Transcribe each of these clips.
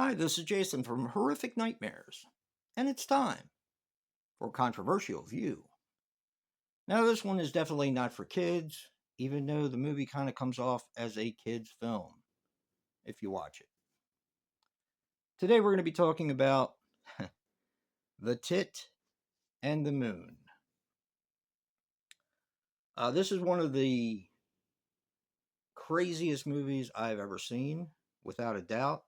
Hi, this is Jason from Horrific Nightmares, and it's time for a controversial view. Now, this one is definitely not for kids, even though the movie kind of comes off as a kid's film if you watch it. Today, we're going to be talking about The Tit and the Moon. This is one of the craziest movies I've ever seen, without a doubt,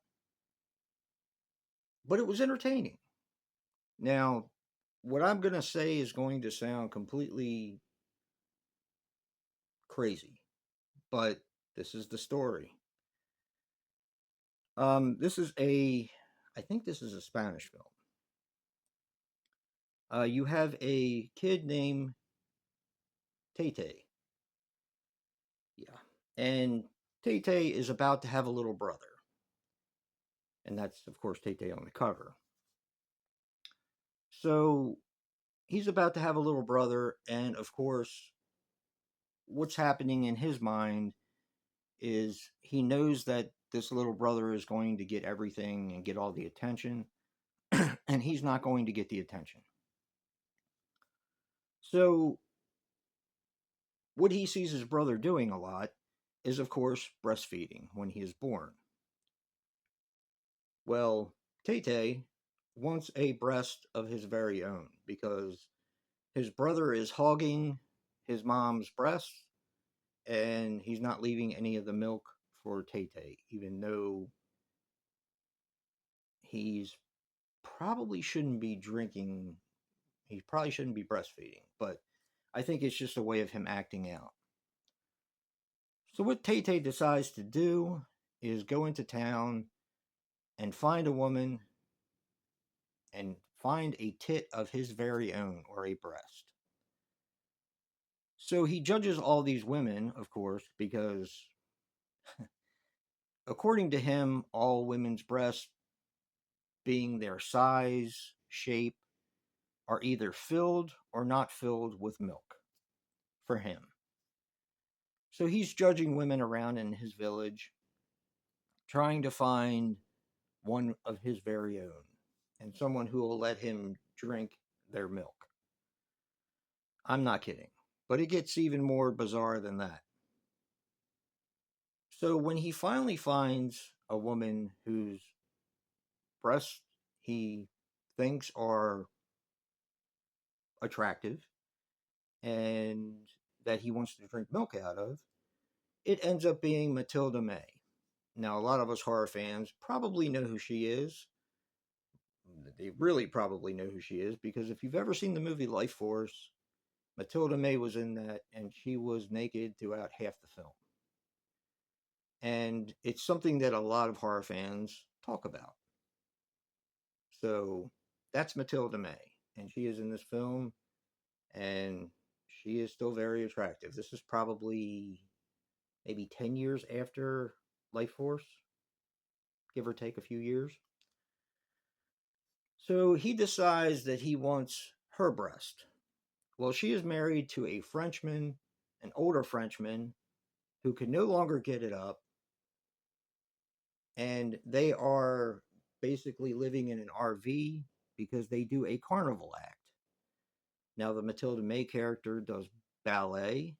but it was entertaining. Now, what I'm going to say is going to sound completely crazy, but this is the story. This is I think this is a Spanish film. You have a kid named Tete. Yeah. And Tete is about to have a little brother. And that's, of course, Tete on the cover. So he's about to have a little brother. And, of course, what's happening in his mind is he knows that this little brother is going to get everything and get all the attention. And he's not going to get the attention. So what he sees his brother doing a lot is, of course, breastfeeding when he is born. Well, Tete wants a breast of his very own because his brother is hogging his mom's breast and he's not leaving any of the milk for Tete, even though he's probably shouldn't be drinking, he probably shouldn't be breastfeeding, but I think it's just a way of him acting out. So what Tete decides to do is go into town and find a woman and find a tit of his very own or a breast. So he judges all these women, of course, because according to him, all women's breasts, being their size, shape, are either filled or not filled with milk for him. So he's judging women around in his village, trying to find one of his very own and someone who will let him drink their milk. I'm not kidding. But it gets even more bizarre than that. So when he finally finds a woman whose breasts he thinks are attractive and that he wants to drink milk out of, it ends up being Matilda May. Now, a lot of us horror fans probably know who she is. They really probably know who she is because if you've ever seen the movie Life Force, Matilda May was in that and she was naked throughout half the film. And it's something that a lot of horror fans talk about. So that's Matilda May, and she is in this film, and she is still very attractive. This is probably maybe 10 years after Life Force, give or take a few years. So he decides that he wants her breast. Well, she is married to a Frenchman, an older Frenchman, who can no longer get it up, and they are basically living in an RV because they do a carnival act. Now, the Matilda May character does ballet,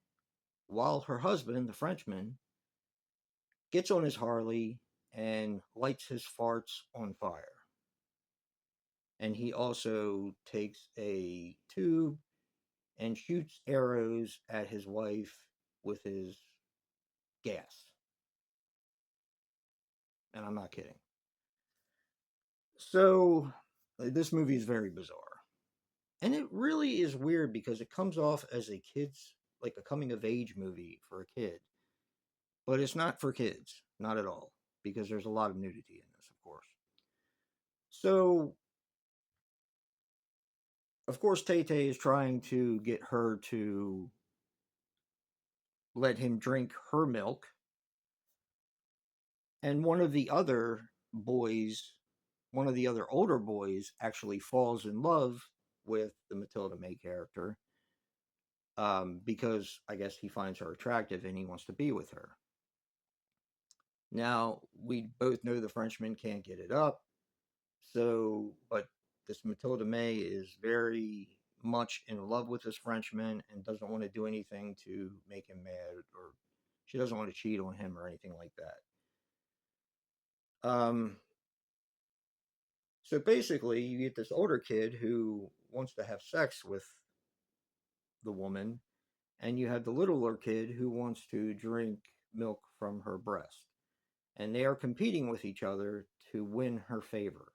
while her husband, the Frenchman, gets on his Harley and lights his farts on fire. And he also takes a tube and shoots arrows at his wife with his gas. And I'm not kidding. So, this movie is very bizarre. And it really is weird because it comes off as a kid's, like a coming of age movie for a kid. But it's not for kids, not at all, because there's a lot of nudity in this, of course. So, of course, Tay Tay is trying to get her to let him drink her milk. And one of the other older boys, actually falls in love with the Matilda May character because I guess he finds her attractive and he wants to be with her. Now, we both know the Frenchman can't get it up. So, but this Matilda May is very much in love with this Frenchman and doesn't want to do anything to make him mad, or she doesn't want to cheat on him or anything like that. So basically, you get this older kid who wants to have sex with the woman, and you have the littler kid who wants to drink milk from her breast. And they are competing with each other to win her favor.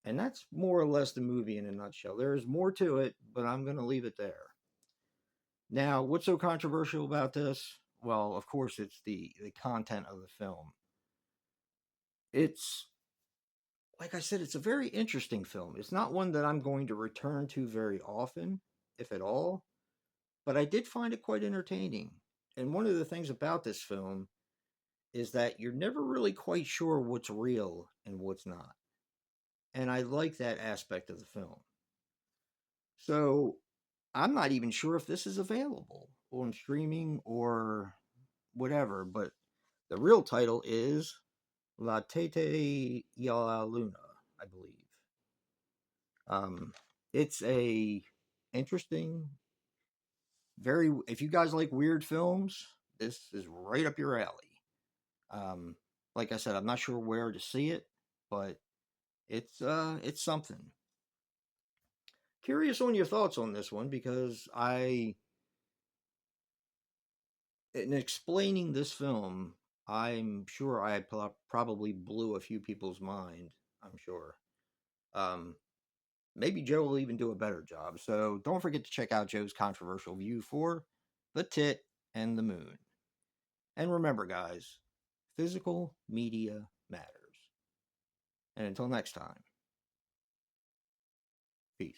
And that's more or less the movie in a nutshell. There is more to it, but I'm going to leave it there. Now, what's so controversial about this? Well, of course, it's the content of the film. It's, like I said, it's a very interesting film. It's not one that I'm going to return to very often, if at all, but I did find it quite entertaining. And one of the things about this film is that you're never really quite sure what's real and what's not. And I like that aspect of the film. So I'm not even sure if this is available on streaming or whatever, but the real title is La Tete y la Luna, I believe. It's a interesting, very. If you guys like weird films, this is right up your alley. Um, like I said, I'm not sure where to see it, but it's something. Curious on your thoughts on this one because in explaining this film, I'm sure I probably blew a few people's mind. I'm sure. Um, Maybe Joe will even do a better job. So don't forget to check out Joe's controversial view for the tit and the moon. And remember, guys, physical media matters. And until next time, peace.